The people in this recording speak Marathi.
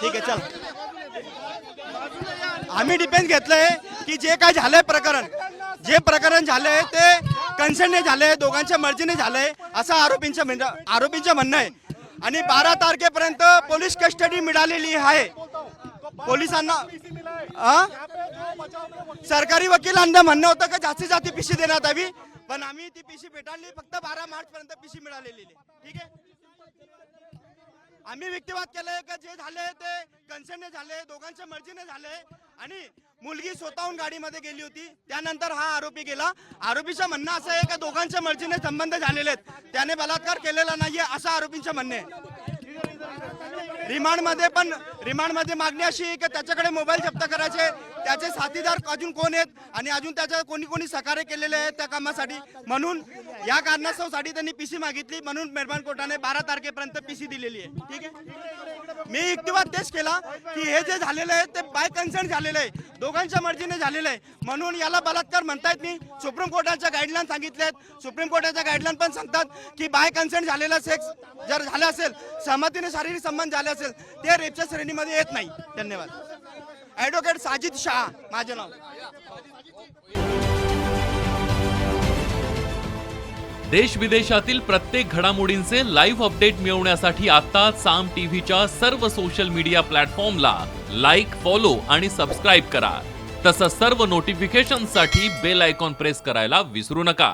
ठीक आहे चल. आम्ही डिफेन्स घेतलंय की जे काय झालंय प्रकरण झालंय ते कन्सेंटने झालंय, दोघांच्या मर्जीने झालंय असं आरोपींचं म्हणणं आहे. आणि 12 तारखेपर्यंत पोलीस कस्टडी मिळालेली आहे पोलिसांना. सरकारी वकिलांना म्हणणं होतं की जास्तीत जास्त पीसी देण्यात यावी, पण आम्ही ती पीसी भेटाळली. फक्त 12 मार्च पर्यंत पीसी मिळालेली आहे. ठीक आहे. आम्ही व्यक्तिवाद केलंय की जे झाले ते कन्सेंटने झाले, दोघांच्या मर्जीने झाले. आणि मुलगी स्वतःहून गाडीमध्ये गेली होती, त्यानंतर हा आरोपी गेला. आरोपीचं म्हणणं असं आहे की दोघांच्या मर्जीने संबंध झालेले आहेत, त्याने बलात्कार केलेला नाहीये असं आरोपींचं म्हणणं आहे. रिमांडमध्ये मागणी अशी आहे की त्याच्याकडे मोबाईल जप्त करायचे, त्याचे साथीदार अजून कोण आहेत आणि अजून त्याच्या कोणी सहकार्य केलेले आहे त्या कामासाठी. म्हणून या कारणासाठी त्यांनी पीसी मागितली. म्हणून मेहरबान कोर्टाने 12 तारखेपर्यंत पीसी दिलेली आहे. ठीक आहे. मी युक्तिवाद तेच केला की हे जे झालेलं आहे ते बाय कन्सेंट झालेलं आहे, दोघांच्या मर्जीने झालेलं आहे, म्हणून याला बलात्कार म्हणता येत नाही. सुप्रीम कोर्टाच्या गाईडलाईन सांगितल्यात. सुप्रीम कोर्टाच्या गाईडलाईन पण सांगतात की बाय कन्सेंट झालेला सेक्स जर झाला असेल, सहमतीने शारीरिक संबंध झाले असेल, ते रेपच्या श्रेणीमध्ये येत नाही. धन्यवाद. ॲडव्होकेट साजिद शाह माझे नाव. देश विदेशातील प्रत्येक घडामोडींचे लाईव्ह अपडेट मिळवण्यासाठी आता साम टीव्हीच्या सर्व सोशल मीडिया प्लॅटफॉर्मला लाईक, फॉलो आणि सबस्क्राईब करा. तसंच सर्व नोटिफिकेशनसाठी बेल आयकॉन प्रेस करायला विसरू नका.